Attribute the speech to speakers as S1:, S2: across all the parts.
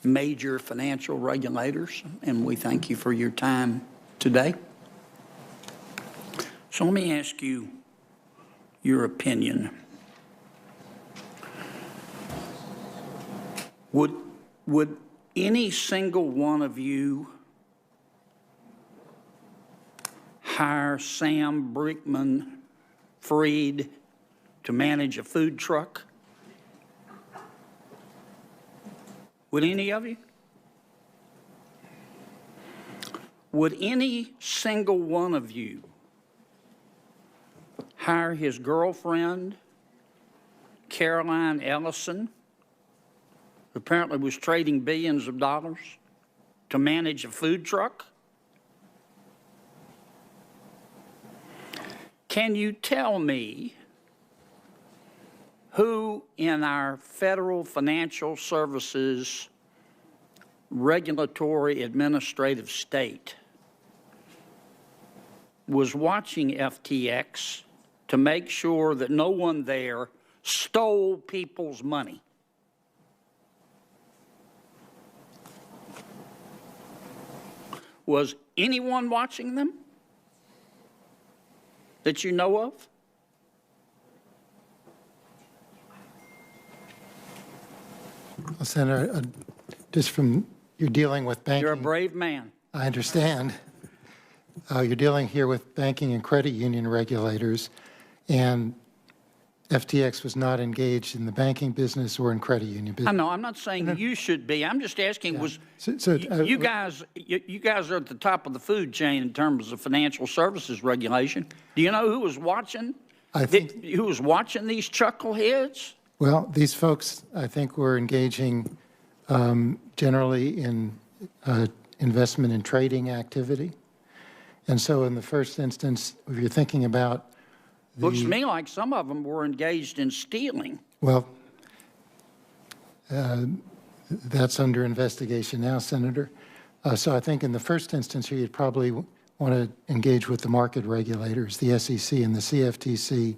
S1: major financial regulators, and we thank you for your time today. So let me ask you your opinion. Would any single one of you hire Sam Brinkman-Fried to manage a food truck? Would any of you? Would any single one of you hire his girlfriend, Caroline Ellison, who apparently was trading billions of dollars, to manage a food truck? Can you tell me who in our federal financial services regulatory administrative state was watching FTX to make sure that no one there stole people's money? Was anyone watching them that you know of?
S2: Well, Senator, just from you're dealing with banking.
S1: You're a brave man.
S2: I understand. You're dealing here with banking and credit union regulators, and FTX was not engaged in the banking business or in credit union business.
S1: I know. I'm not saying you should be. I'm just asking, yeah. You guys are at the top of the food chain in terms of financial services regulation. Do you know who was watching? Who was watching these chuckleheads?
S2: Well, these folks, I think, were engaging generally in investment and trading activity. And so in the first instance, if you're thinking about
S1: looks to me like some of them were engaged in stealing.
S2: Well, that's under investigation now, Senator. So I think in the first instance here, you'd probably want to engage with the market regulators, the SEC and the CFTC,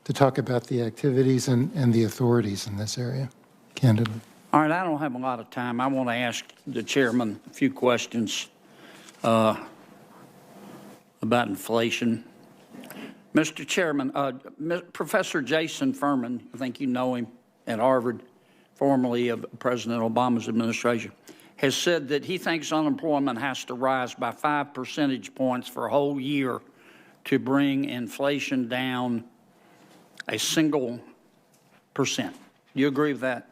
S2: to talk about the activities and the authorities in this area, candidly.
S1: All right, I don't have a lot of time. I want to ask the chairman a few questions about inflation. Mr. Chairman, Professor Jason Furman, I think you know him at Harvard, formerly of President Obama's administration, has said that he thinks unemployment has to rise by 5 percentage points for a whole year to bring inflation down a single percent. Do you agree with that?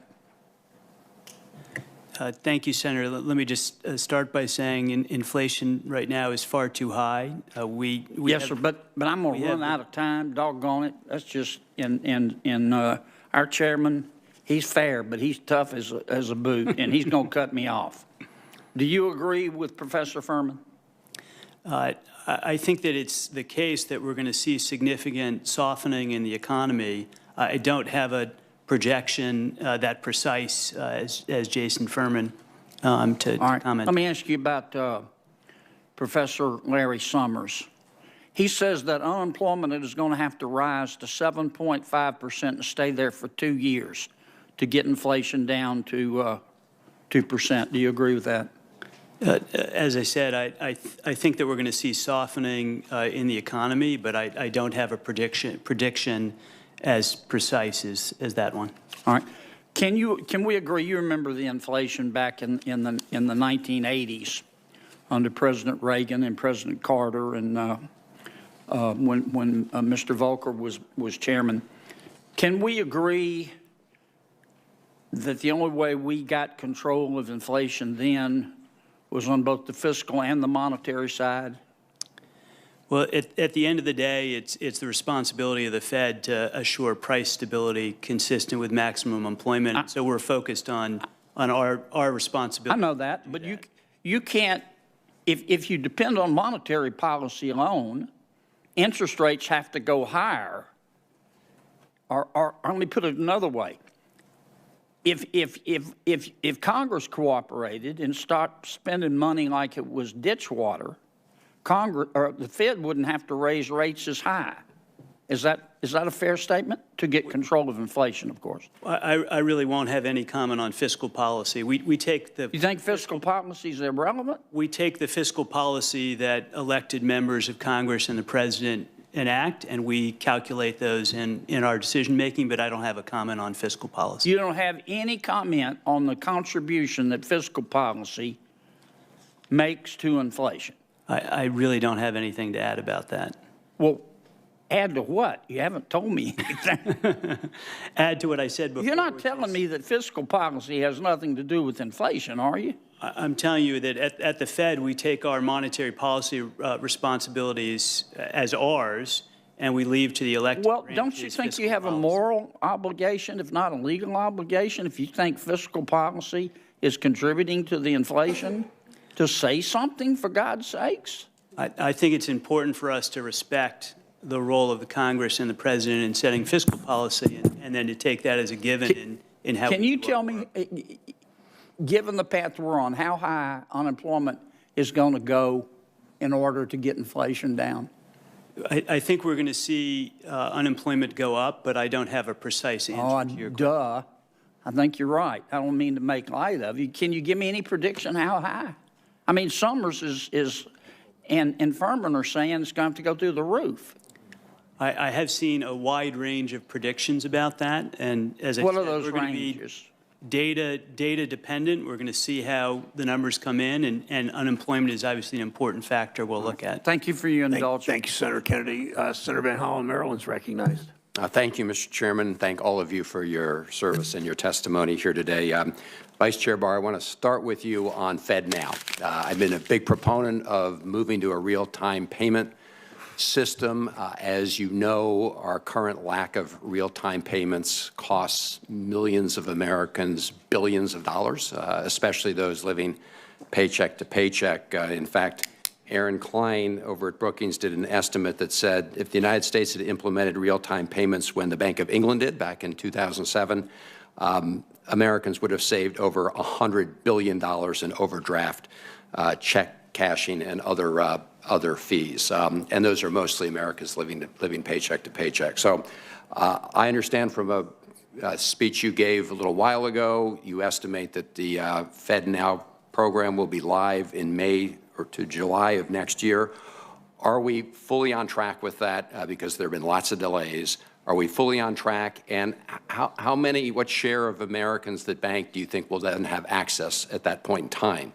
S3: Thank you, Senator. Let me just start by saying inflation right now is far too high.
S1: Yes, sir, but I'm going to run out of time. Doggone it. That's just our chairman. He's fair, but he's tough as a boot, and he's going to cut me off. Do you agree with Professor Furman?
S3: I think that it's the case that we're going to see significant softening in the economy. I don't have a projection that precise as Jason Furman to comment.
S1: Let me ask you about Professor Larry Summers. He says that unemployment is going to have to rise to 7.5% and stay there for 2 years to get inflation down to 2%. Do you agree with that?
S3: As I said, I think that we're going to see softening in the economy, but I don't have a prediction as precise as that one.
S1: All right. Can we agree? You remember the inflation back in the 1980s under President Reagan and President Carter, and when Mr. Volcker was chairman. Can we agree that the only way we got control of inflation then was on both the fiscal and the monetary side?
S3: Well, at the end of the day, it's the responsibility of the Fed to assure price stability consistent with maximum employment. So we're focused on our responsibility.
S1: I know that, but you can't, if you depend on monetary policy alone, interest rates have to go higher. Or let me put it another way. If Congress cooperated and stopped spending money like it was ditch water, the Fed wouldn't have to raise rates as high. Is that a fair statement? To get control of inflation, of course.
S3: I really won't have any comment on fiscal policy. We take the...
S1: You think fiscal policy is irrelevant?
S3: We take the fiscal policy that elected members of Congress and the President enact, and we calculate those in our decision-making, but I don't have a comment on fiscal policy.
S1: You don't have any comment on the contribution that fiscal policy makes to inflation?
S3: I really don't have anything to add about that.
S1: Well, add to what? You haven't told me anything.
S3: Add to what I said before.
S1: You're not telling me that fiscal policy has nothing to do with inflation, are you?
S3: I'm telling you that at the Fed, we take our monetary policy responsibilities as ours, and we leave to the elected
S1: Well,
S3: branches
S1: don't you think you
S3: fiscal
S1: have a
S3: policy.
S1: moral obligation, if not a legal obligation, if you think fiscal policy is contributing to the inflation, to say something, for God's sakes?
S3: I think it's important for us to respect the role of the Congress and the President in setting fiscal policy, and then to take that as a given in how.
S1: Can you tell me, given the path we're on, how high unemployment is going to go in order to get inflation down?
S3: I think we're going to see unemployment go up, but I don't have a precise answer to your question.
S1: Duh. I think you're right. I don't mean to make light of you. Can you give me any prediction how high? I mean, Summers and Furman are saying it's going to have to go through the roof.
S3: I have seen a wide range of predictions about that, and as I
S1: What
S3: said,
S1: are those
S3: we're going to
S1: ranges?
S3: be data dependent. We're going to see how the numbers come in, and unemployment is obviously an important factor we'll look at.
S1: Thank you for your indulgence.
S4: Thank you, Senator Kennedy. Senator Van Hollen, Maryland's recognized.
S5: Thank you, Mr. Chairman. Thank all of you for your service and your testimony here today. Vice Chair Barr, I want to start with you on FedNow. I've been a big proponent of moving to a real-time payment system. As you know, our current lack of real-time payments costs millions of Americans billions of dollars, especially those living paycheck to paycheck. In fact, Aaron Klein over at Brookings did an estimate that said if the United States had implemented real-time payments when the Bank of England did back in 2007, Americans would have saved over $100 billion in overdraft, check cashing, and other fees. And those are mostly Americans living paycheck to paycheck. So I understand from a speech you gave a little while ago, you estimate that the FedNow program will be live in May or to July of next year. Are we fully on track with that? Because there have been lots of delays. Are we fully on track? And what share of Americans that bank do you think will then have access at that point in time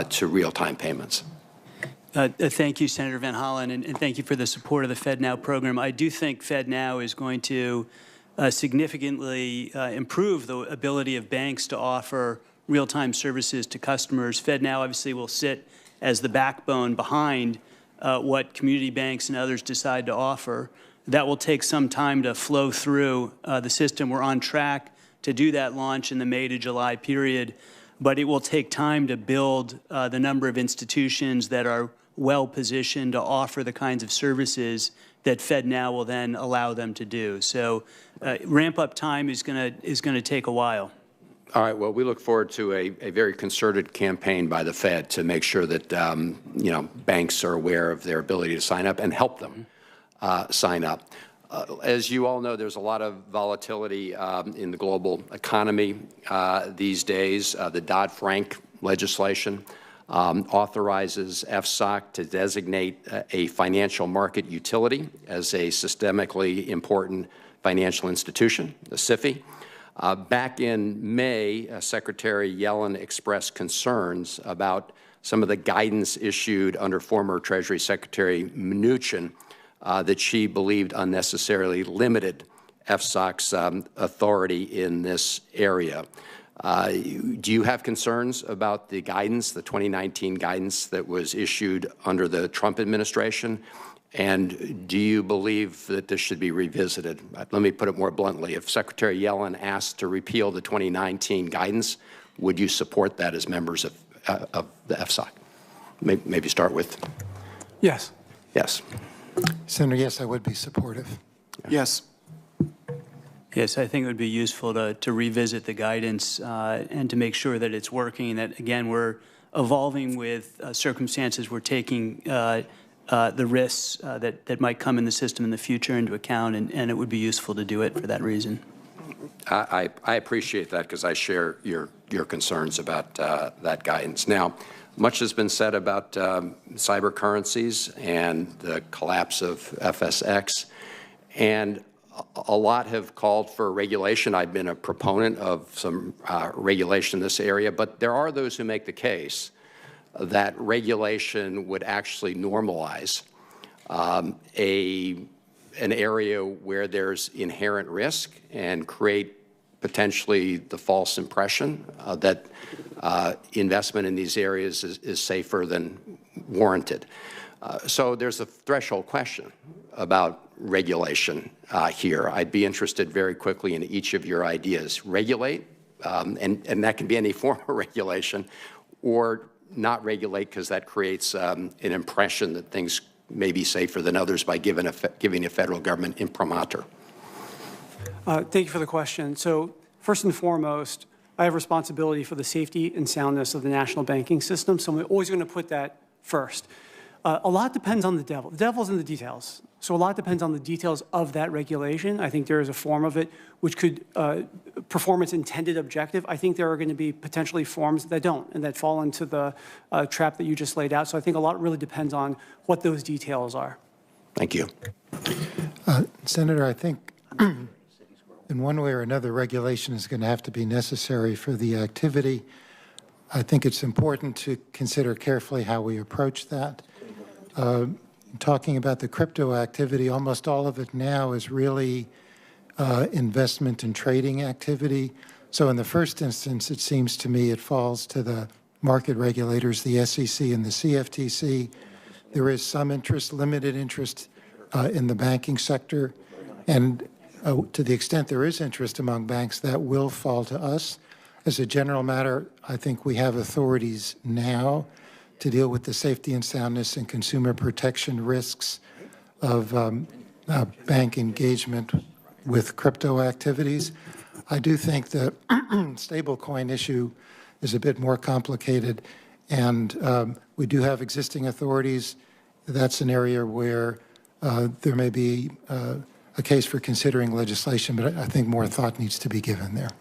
S5: to real-time payments?
S3: Thank you, Senator Van Hollen, and thank you for the support of the FedNow program. I do think FedNow is going to significantly improve the ability of banks to offer real-time services to customers. FedNow obviously will sit as the backbone behind what community banks and others decide to offer. That will take some time to flow through the system. We're on track to do that launch in the May to July period, but it will take time to build the number of institutions that are well-positioned to offer the kinds of services that FedNow will then allow them to do. So ramp-up time is going to take a while.
S5: All right. Well, we look forward to a very concerted campaign by the Fed to make sure that banks are aware of their ability to sign up and help them sign up. As you all know, there's a lot of volatility in the global economy these days. The Dodd-Frank legislation authorizes FSOC to designate a financial market utility as a systemically important financial institution, the SIFI. Back in May, Secretary Yellen expressed concerns about some of the guidance issued under former Treasury Secretary Mnuchin that she believed unnecessarily limited FSOC's authority in this area. Do you have concerns about the guidance, the 2019 guidance that was issued under the Trump administration? And do you believe that this should be revisited? Let me put it more bluntly. If Secretary Yellen asked to repeal the 2019 guidance, would you support that as members of the FSOC? Maybe start with.
S4: Yes.
S5: Yes.
S2: Senator, yes, I would be supportive.
S4: Yes.
S3: Yes, I think it would be useful to revisit the guidance and to make sure that it's working, that, again, we're evolving with circumstances. We're taking the risks that might come in the system in the future into account, and it would be useful to do it for that reason.
S5: I appreciate that because I share your concerns about that guidance. Now, much has been said about cyber currencies and the collapse of FSX, and a lot have called for regulation. I've been a proponent of some regulation in this area, but there are those who make the case that regulation would actually normalize an area where there's inherent risk and create potentially the false impression that investment in these areas is safer than warranted. So there's a threshold question about regulation here. I'd be interested very quickly in each of your ideas. Regulate, and that can be any form of regulation, or not regulate because that creates an impression that things may be safer than others by giving a federal government imprimatur.
S6: Thank you for the question. So first and foremost, I have responsibility for the safety and soundness of the national banking system, so I'm always going to put that first. A lot depends on the devil. The devil's in the details. So a lot depends on the details of that regulation. I think there is a form of it which could perform its intended objective. I think there are going to be potentially forms that don't and that fall into the trap that you just laid out. So I think a lot really depends on what those details are.
S5: Thank you.
S2: Senator, I think in one way or another, regulation is going to have to be necessary for the activity. I think it's important to consider carefully how we approach that. Talking about the crypto activity, almost all of it now is really investment and trading activity. So in the first instance, it seems to me it falls to the market regulators, the SEC and the CFTC. There is some interest, limited interest in the banking sector. And to the extent there is interest among banks, that will fall to us. As a general matter, I think we have authorities now to deal with the safety and soundness and consumer protection risks of bank engagement with crypto activities. I do think the stablecoin issue is a bit more complicated, and we do have existing authorities. That's an area where there may be a case for considering legislation, but I think more thought needs to be given there.